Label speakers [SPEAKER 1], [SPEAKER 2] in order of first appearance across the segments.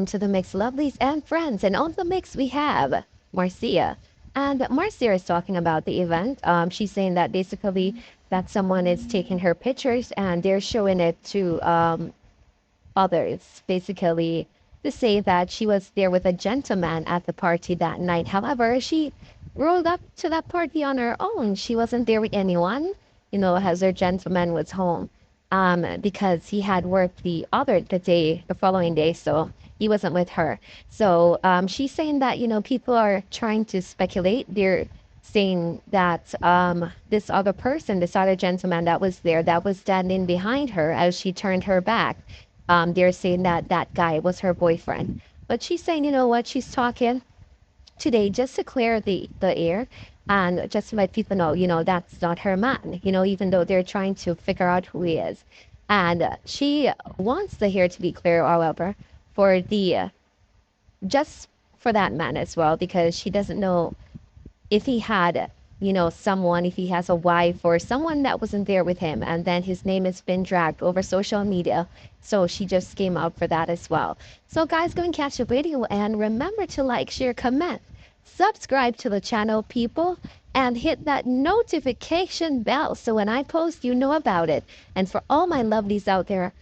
[SPEAKER 1] welcome to the Mix Lovelies and friends. And on the mix, we have Marcia. And Marcia is talking about the event. She's saying that basically that someone is taking her pictures and they're showing it to others, basically to say that she was there with a gentleman at the party that night. However, she rolled up to that party on her own. She wasn't there with anyone, as her gentleman was home. Because he had worked the following day, so he wasn't with her. So she's saying that, people are trying to speculate. They're saying that this other person, this other gentleman that was there, that was standing behind her as she turned her back, they're saying that that guy was her boyfriend. But she's saying, you know what, she's talking today just to clear the air and just to let people know, that's not her man, even though they're trying to figure out who he is. And she wants the hair to be clear, however, for the just for that man as well, because she doesn't know if he had, someone, if he has a wife or someone that wasn't there with him, and then his name has been dragged over social media. So she just came out for that as well. So guys, go and catch the video and remember to like, share, comment, subscribe to the channel, people, and hit that notification bell so when I post, you know about it. And for all my lovelies out there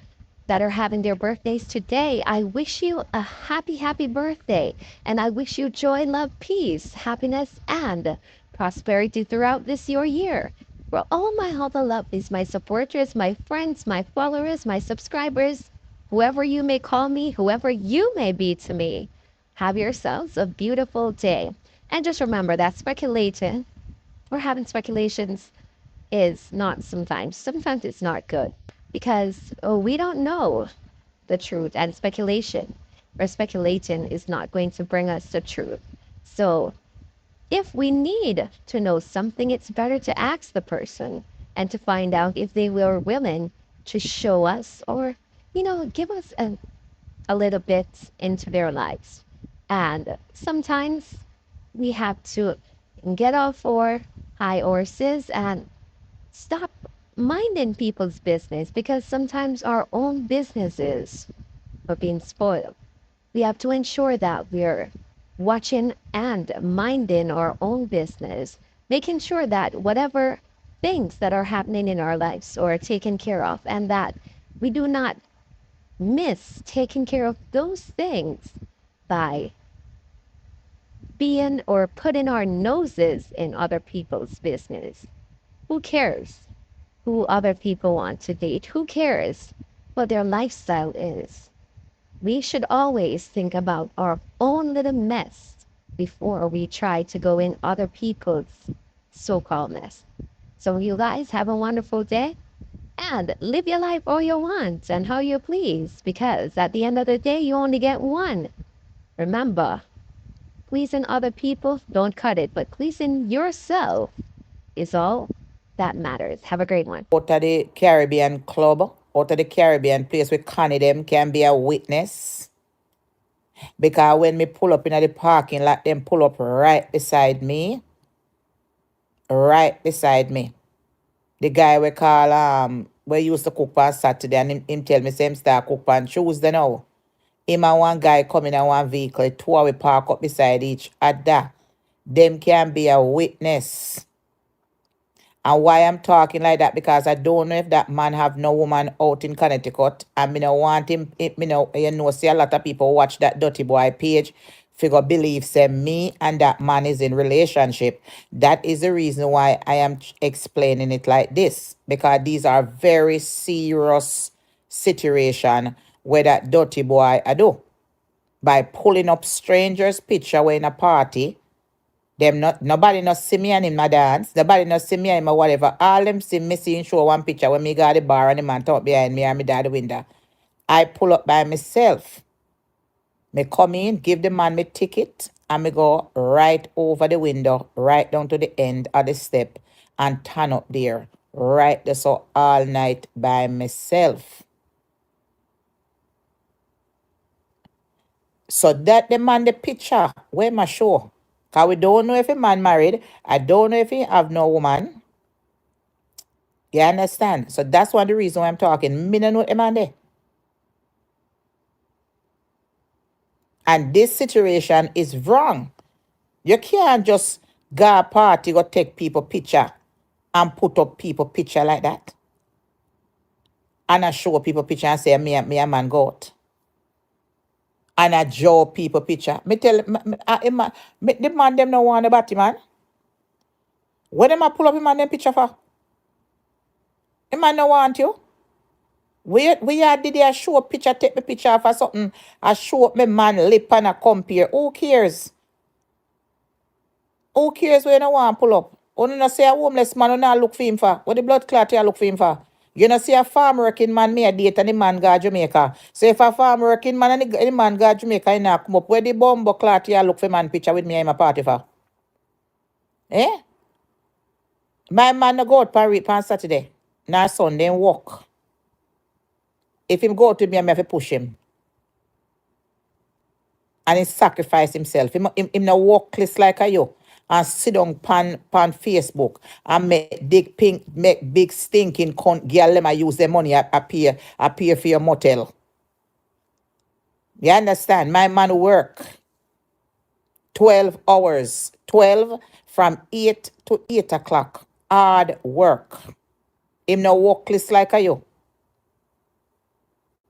[SPEAKER 1] that are having their birthdays today, I wish you a happy, happy birthday. And I wish you joy, love, peace, happiness, and prosperity throughout this your year. For all my other lovelies, my supporters, my friends, my followers, my subscribers, whoever you may call me, whoever you may be to me, have yourselves a beautiful day. And just remember that speculating or having speculations is not sometimes it's not good, because we don't know the truth, and speculation or speculating is not going to bring us the truth. So if we need to know something, it's better to ask the person and to find out if they were willing to show us, or give us a little bit into their lives. And sometimes we have to get off our high horses and stop minding people's business, because sometimes our own businesses are being spoiled. We have to ensure that we're watching and minding our own business, making sure that whatever things that are happening in our lives are taken care of, and that we do not miss taking care of those things by being or putting our noses in other people's business. Who cares who other people want to date? Who cares what their lifestyle is? We should always think about our own little mess before we try to go in other people's so-called mess. So you guys have a wonderful day and live your life all you want and how you please, because at the end of the day, you only get one. Remember, pleasing other people don't cut it, but pleasing yourself is all that matters. Have a great one.
[SPEAKER 2] Out of the Caribbean club, out of the Caribbean place where Connie them can be a witness. Because when me pull up in the parking lot, them pull up right beside me. Right beside me. The guy we call we used to cook on Saturday, and him tell me same start cook on Tuesday now. Him and one guy come in one vehicle, two of we park up beside each other. Them can be a witness. And why I'm talking like that, because I don't know if that man have no woman out in Connecticut. And me no want him, see a lot of people watch that dirty boy page, figure believe say me and that man is in relationship. That is the reason why I am explaining it like this. Because these are very serious situation where that dirty boy I do. By pulling up strangers' picture when in a party, them not nobody not see me and in my dance. Nobody not see me and my whatever. All them see me seeing show one picture when me got the bar and the man talk behind me and me down the window. I pull up by myself. Me come in, give the man me ticket, and me go right over the window, right down to the end of the step, and turn up there. Right there, so all night by myself. So that the man the picture, where my show? Cause we don't know if a man married. I don't know if he have no woman. You understand? So that's one of the reason why I'm talking. Me no know the man there. And this situation is wrong. You can't just go a party, go take people picture and put up people picture like that. And I show people picture and say, me a man go out. And I draw people picture. Me tell the man them no want about him, man. When them a pull up him man them picture for? The man no want you. We are did a show picture, take me picture for something. I show up my man lip and I compare. Who cares? Who cares when you don't want pull up? Only not say a homeless man, you not look for him for. What the blood clot you look for him for? You know see a farm working man me a date and the man go Jamaica. So if a farm working man and the man go Jamaica, you not come up. Where the bumbo clot you look for man picture with me in my party for? Eh? My man no go out on Saturday. Now Sunday walk. If him go to me, I have to push him. And he sacrifice himself. Him no walk list like a you and sit on pan Facebook and make big stinking girl them I use their money appear for your motel. You understand? My man work 12 hours. 12 from 8 to 8 o'clock. Hard work. Him no walk list like a you.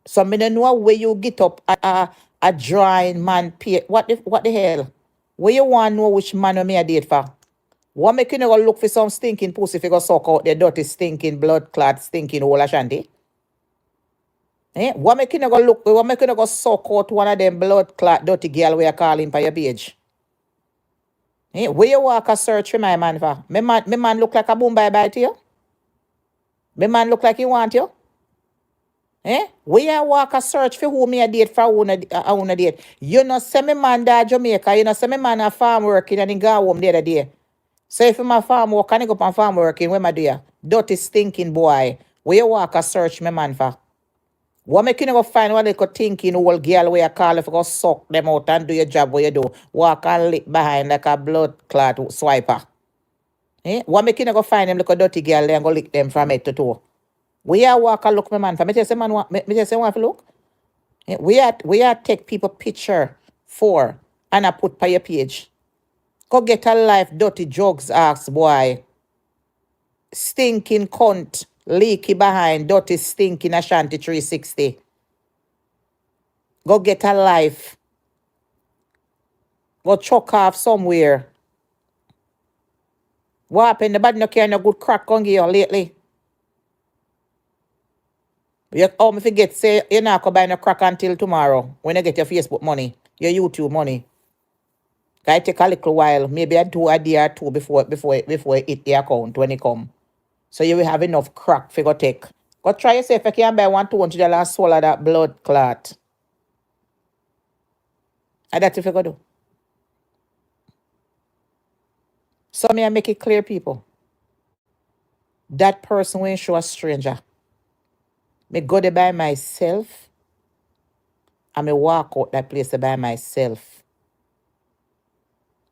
[SPEAKER 2] So me don't know where you get up a drawing man pay. What the hell? Where you want to know which man me a date for? What make you go look for some stinking pussy if you go suck out the dirty stinking blood clot stinking hole Ashanti? Eh? What make you go suck out one of them blood clot dirty girl where you call him for your page? Eh? Where you walk a search for my man for? Me man look like a boom bye to you? Me man look like he want you? Eh? We are walk a search for who me a date for who a date. You know, say me man da Jamaica, you know, say me man a farm working and he go home the other day. So if my farm work, can I go on farm working, where my do ya? Dirty stinking boy. Where you walk a search me man for? What make you go find one little thinking old girl where you call if you go suck them out and do your job where you do? Walk and lick behind like a blood clot swiper. Eh? What make you go find them little dirty girl there and go lick them from head to toe? We are walk and look, my man. For me tell say man, me tell say want to look. We are take people picture for and I put by your page. Go get a life, dirty drugs, ass boy. Stinking cunt, leaky behind, dirty stinking Ashanti 360. Go get a life. Go chuck off somewhere. What happened? The bad no care no good crack on you lately. Me forget say you're not gonna buy no crack until tomorrow when you get your Facebook money, your YouTube money. I take a little while, maybe a day or two before it hit the account when it come. So you will have enough crack for go take. Go try yourself if you can buy $100 and swallow that blood clot. And that's if you go do. So me I make it clear, people. That person when show a stranger. Me go there by myself and me walk out that place there by myself.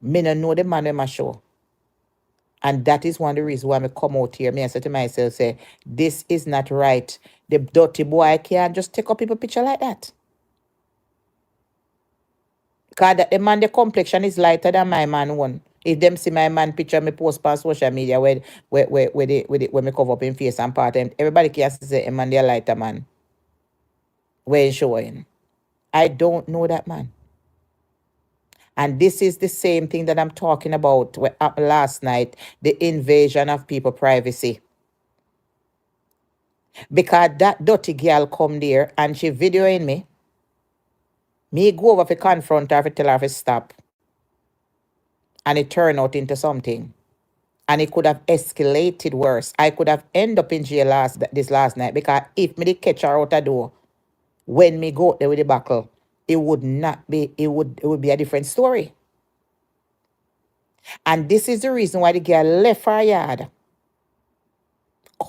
[SPEAKER 2] Me no know the man in my show. And that is one of the reasons why I come out here. Me I say to myself, say, this is not right. The dirty boy can't just take up people picture like that. Because the man, the complexion is lighter than my man one. If them see my man picture, me post on social media where me cover up in face and part, and everybody can see a man, they're lighter man. Where showing. I don't know that man. And this is the same thing that I'm talking about last night, the invasion of people privacy. Because that dirty girl come there and she videoing me. Me go over to confront her to tell her to stop. And it turned out into something. And it could have escalated worse. I could have ended up in jail this last night because if me did catch her out the door, when me go there with the buckle, it would not be, it would be a different story. And this is the reason why the girl left her yard.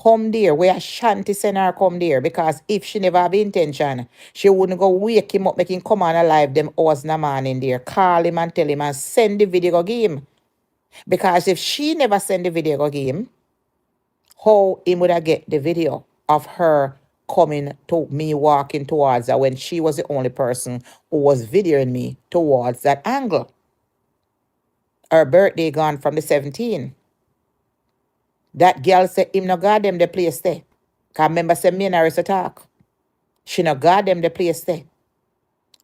[SPEAKER 2] Come there, where Shanti send her come there. Because if she never have intention, she wouldn't go wake him up, make him come on alive them hours in the morning there. Call him and tell him and send the video go give him. Because if she never send the video go give him, how he would have get the video of her coming to me walking towards her when she was the only person who was videoing me towards that angle. Her birthday gone from the 17th. That girl said him no guard them the place there. Cause remember say me and her used to talk. She no guard them the place there.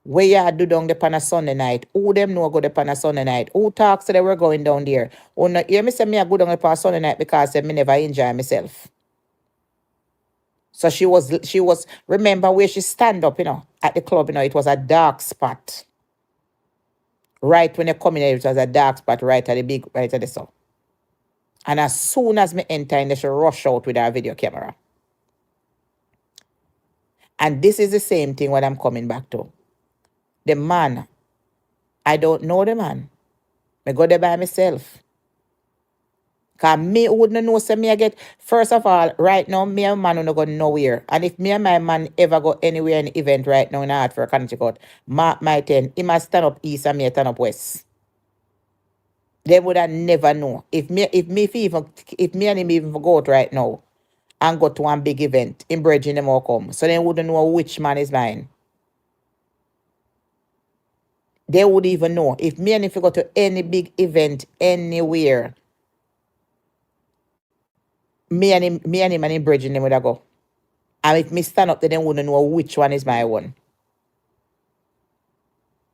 [SPEAKER 2] Where you do down the on a Sunday night? Who them know go the on a Sunday night? Who talks so they were going down there? Who no hear me say me I go down the on a Sunday night because say me never enjoy myself. So she was remember where she stand up, at the club, it was a dark spot. Right when you come in there, it was a dark spot right at the big right at the sun. And as soon as me enter in, they should rush out with our video camera. And this is the same thing what I'm coming back to. The man, I don't know the man. I go there by myself. Cause me wouldn't know say me I get first of all, right now, me and man will not go nowhere. And if me and my man ever go anywhere in event right now in Hartford, Connecticut, my 10, he must stand up east and me stand up west. They would have never know. If me and him even go out right now and go to one big event, in bridging them all come. So they wouldn't know which man is mine. They would even know. If me and if you go to any big event anywhere, me and him and him bridging them would have go. And if me stand up, then they wouldn't know which one is my one.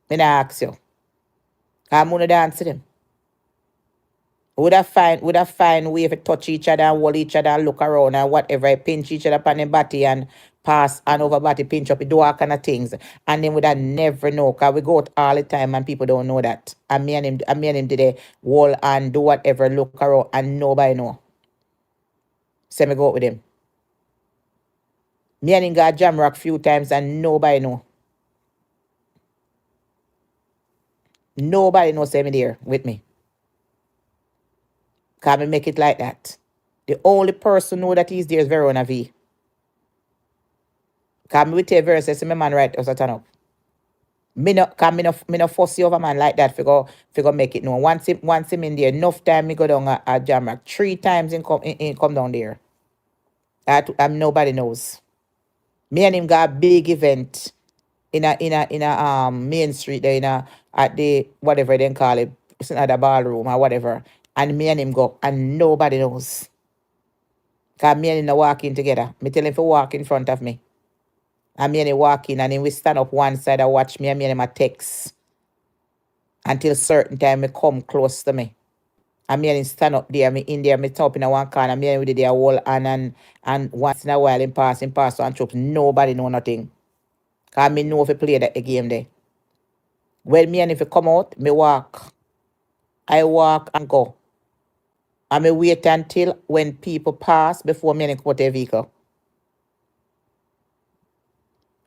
[SPEAKER 2] Then I ask you. I'm gonna dance to them. Would have find way to touch each other and hold each other and look around and whatever, pinch each other upon the body and pass and over body, pinch up, do all kind of things. And then would have never know, because we go out all the time and people don't know that. And me and him did a wall and do whatever, look around and nobody know. So me go out with him. Me and him got jam rock few times and nobody know. Nobody knows say me there with me. Can me make it like that? The only person know that he's there is Verona V. Can me tell Verona say my man right us a turn up. Me no fussy over man like that for go make it known. Once him in there, enough time me go down a jam rock. 3 times in come down there. Nobody knows. Me and him got a big event in a main street there at the whatever they call it, it's at the ballroom or whatever. And me and him go and nobody knows. Cause me and him no walk in together. Me tell him to walk in front of me. And me and him walk in and then we stand up one side and watch me and him a text. Until certain time me come close to me. And me and him stand up there, me in there, me top in a one corner, me and him with the whole and once in a while him pass and chops. Nobody know nothing. Cause me know if he play that game there. Well, me and if he come out, me walk. I walk and go. And me wait until when people pass before me and him come out the vehicle.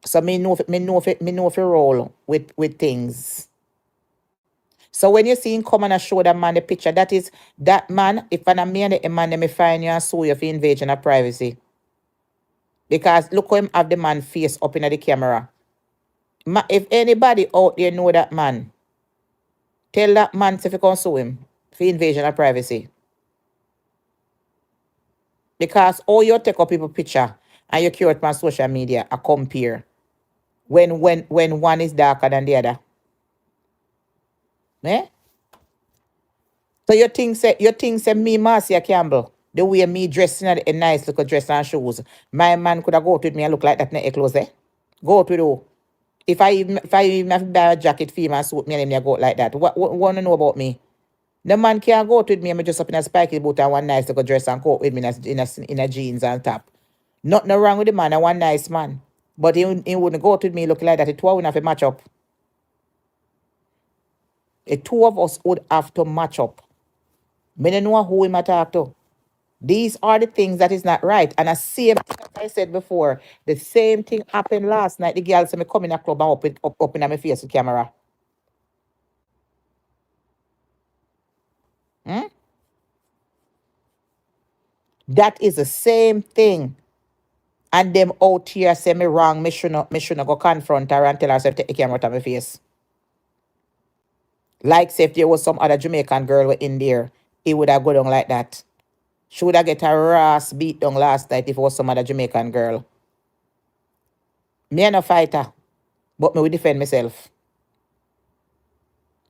[SPEAKER 2] So me know if roll with things. So when you see him come and show that man the picture, that is that man, if I'm me and the man, they me find you and sue you for invasion of privacy. Because look how him have the man face up in the camera. If anybody out there know that man, tell that man if you can sue him for invasion of privacy. Because all you take up people picture and you curate on social media a compare when one is darker than the other. Eh? So you think say me, Marcia Campbell, the way me dressing a nice little dress and shoes, my man could have go out with me and look like that in the clothes, eh? Go out with you. If I even have to buy a jacket for him and suit me and him go out like that. What wanna know about me? The man can't go out with me and me just up in a spiky boot and one nice little dress and go out with me in a jeans and top. Nothing wrong with the man, and one nice man. But he wouldn't go out with me look like that. It wouldn't have to match up. The two of us would have to match up. Me don't know who him a talk to. These are the things that is not right. And as I said before, the same thing happened last night. The girl said me come in a club and up in my face with camera. Hmm? That is the same thing. And them out here say me wrong, me shouldn't go confront her and tell her say take the camera out of my face. Like say if there was some other Jamaican girl in there, it would have go down like that. She would have get her ass beat down last night if it was some other Jamaican girl. Me a no fighter, but me will defend myself.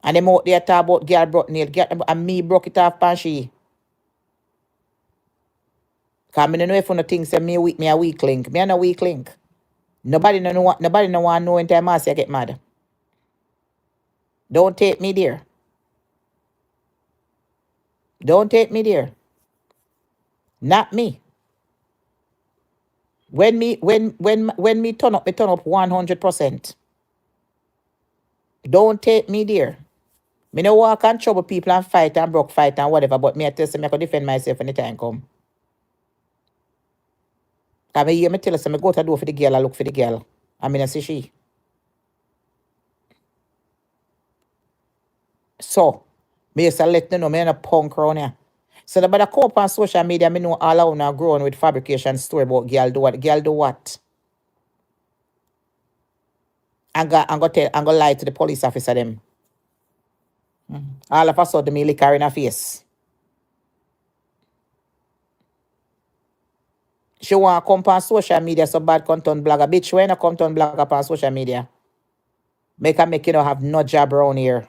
[SPEAKER 2] And them out there talk about girl broke nail, and me broke it off pan she. Cause me no know if you think say me a weak link. Me a no weak link. Nobody no want know when time Marcia get mad. Don't take me there. Don't take me there. Not me. When me turn up 100%. Don't take me there. Me no walk and trouble people and fight and broke fight and whatever, but me I tell you, I can defend myself when the time come. Cause me hear me tell us, me go to the door for the girl, I look for the girl. I mean I see she. So, me used to let them know me in a punk around here. So the come up on social media, me know all I now growing with fabrication story about girl do what. Girl do what? I'm gonna lie to the police officer them. All of a sudden me lick her in her face. She want to come on social media so bad content blogger. Bitch, when I come on blogger on social media, make you know have no job around here.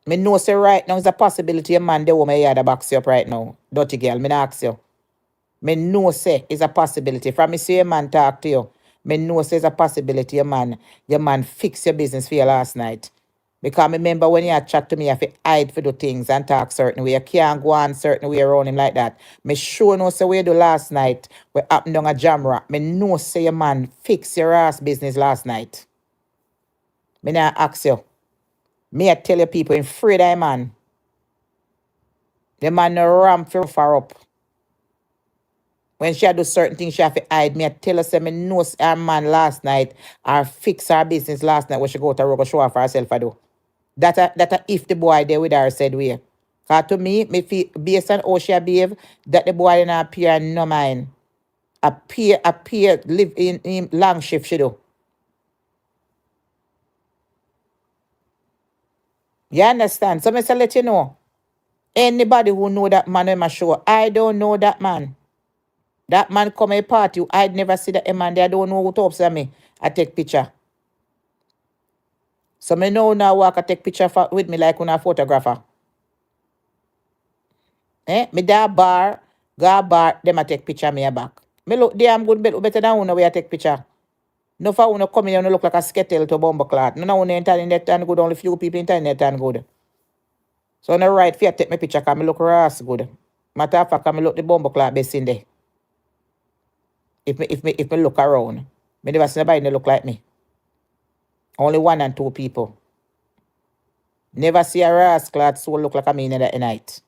[SPEAKER 2] Me know say right now is a possibility a man the woman here that box you up right now. Dirty girl, me not ask you. Me know say is a possibility. From me see a man talk to you, me know say is a possibility your man fix your business for you last night. Because me remember when you had chat to me, I have to hide for the things and talk certain way. You can't go on certain way around him like that. Me sure know say what you do last night, we happened on a jam rock. Me know say your man fix your ass business last night. Me not ask you. Me I tell you people in free that man. The man no ram for far up. When she do certain things, she have to hide. Me I tell her, say, me know her man last night or fix her business last night when she go to work show her for herself I do. That if the boy there with her said we. Cause to me feel based on how she behave, that the boy in appear no mind. Appear live in long shift she do. You understand? So me say let you know. Anybody who know that man in my show, I don't know that man. That man come a party, I'd never see that man there. I don't know who talks to me. I take picture. So me know now walk I take picture with me like a photographer. Me da bar, go bar, them I take picture me a back. Me look damn good, better than one way I take picture. No for one come in and look like a skettle to bomb clot. No one internet and good, only few people internet and good. So no right fear take me picture cause me look ras good. Matter of fact, me look the bomb clot best in there. If me look around, me never see nobody look like me. Only one and two people. Never see a rascal soul look like a me in the night.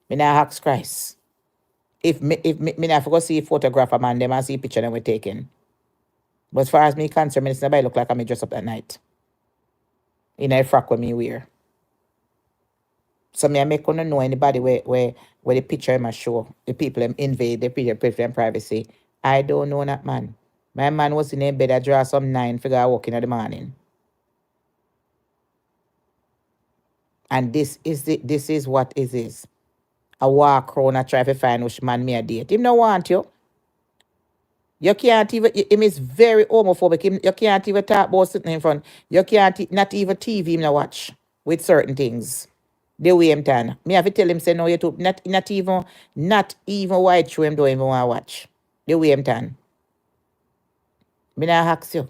[SPEAKER 2] Me not ask Christ. If me not go see a photographer man, them and see a picture that we taking. But as far as me concerned, me nobody look like I me dress up that night. In a frock with me wear. So me I make no know anybody where the picture in my show. The people them invade the people them privacy. I don't know that man. My man was in a bed, I draw some 9 figure walking in the morning. And this is what it is. I walk around and try to find which man me a date. Him no want you. You can't even, him is very homophobic. You can't even talk about sitting in front. You can't, not even TV him no watch with certain things. The way him turn. Me have to tell him say no YouTube. Not even white show him don't even want to watch. The way him turn. Me not ask you.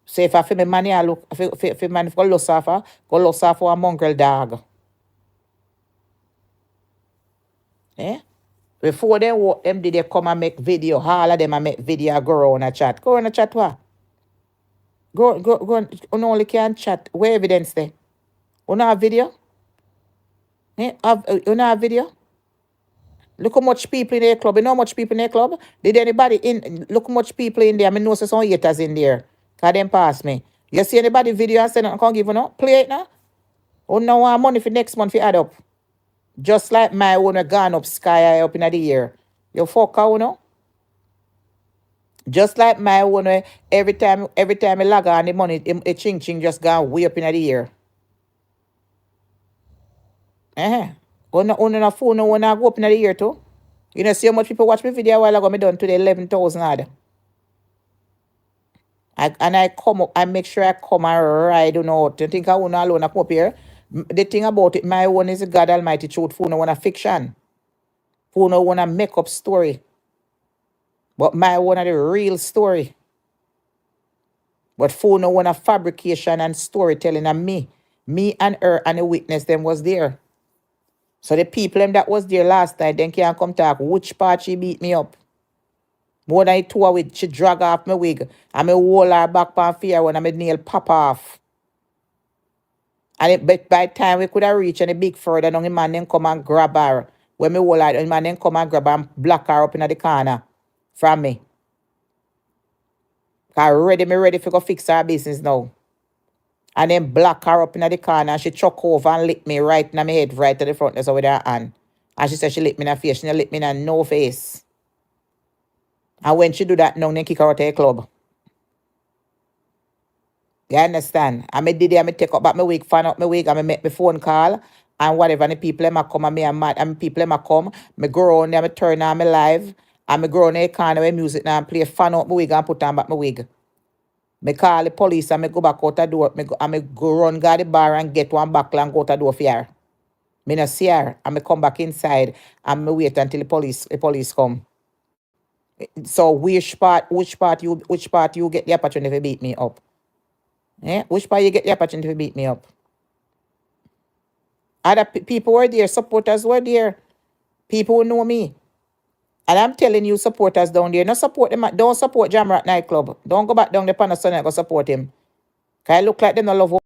[SPEAKER 2] So if I feel my money, I look, if man go look for a mongrel dog. Eh? Before them did they come and make video, all of them and make video go on a chat. Go on a chat what? Go on, you only can chat. Where evidence there? You know have video? You know have video? Look how much people in the club. You know how much people in the club? Did anybody look how much people in there? I mean, know some haters in there. Cause them pass me. You see anybody video and say I can't give you no? Play it now. Oh no want money for next month for add up. Just like my own gone up sky high up in the year. You fuck out, you know? Just like my own every time I log on the money, a ching ching just gone way up in the year. Uh-huh. On a phone no when I go up in the year too. You know, see how much people watch my video a while ago, me done to the 11,000 odd. I come up, I make sure I come and ride on out. You think I want alone I come up here? The thing about it, my one is God Almighty truth. Phone no want a fiction. Phone no want a make up story. But my one of the real story. But phone no want a fabrication and storytelling and me. Me and her and the witness them was there. So the people them that was there last night, then can't come talk which part she beat me up. More than 2 hours, she drag off my wig. And me hold her back pan fear when I made nail pop off. And but by the time we could have reached any big further, now the man then come and grab her. When me hold her, the man then come and grab her and block her up in the corner from me. Cause me ready for go fix her business now. And then block her up in the corner and she chuck over and lick me right in my head, right to the front there so with her hand. And she said she licked me in the face. She licked me in the no face. And when she do that, now they kick her out of the club. You understand? I me did it, I me take up back my wig, fan up my wig, and me make my phone call. And whatever, and the people them a come and me and mad, and people them a come, me go on there, me turn on my live, and me go on the corner where music now and play, fan up my wig and put on back my wig. Me call the police and me go back out the door, me go run go the bar and get one buckle and go out the door for her. Me no see her, and me come back inside and me wait until the police come. So which part you get the opportunity to beat me up? Eh? Which part you get the opportunity to beat me up? Other people were there, supporters were there, people who know me. And I'm telling you, supporters down there, no support them. Don't support Jamrat nightclub. Don't go back down the Panasonic and go support him. Cause I look like them no love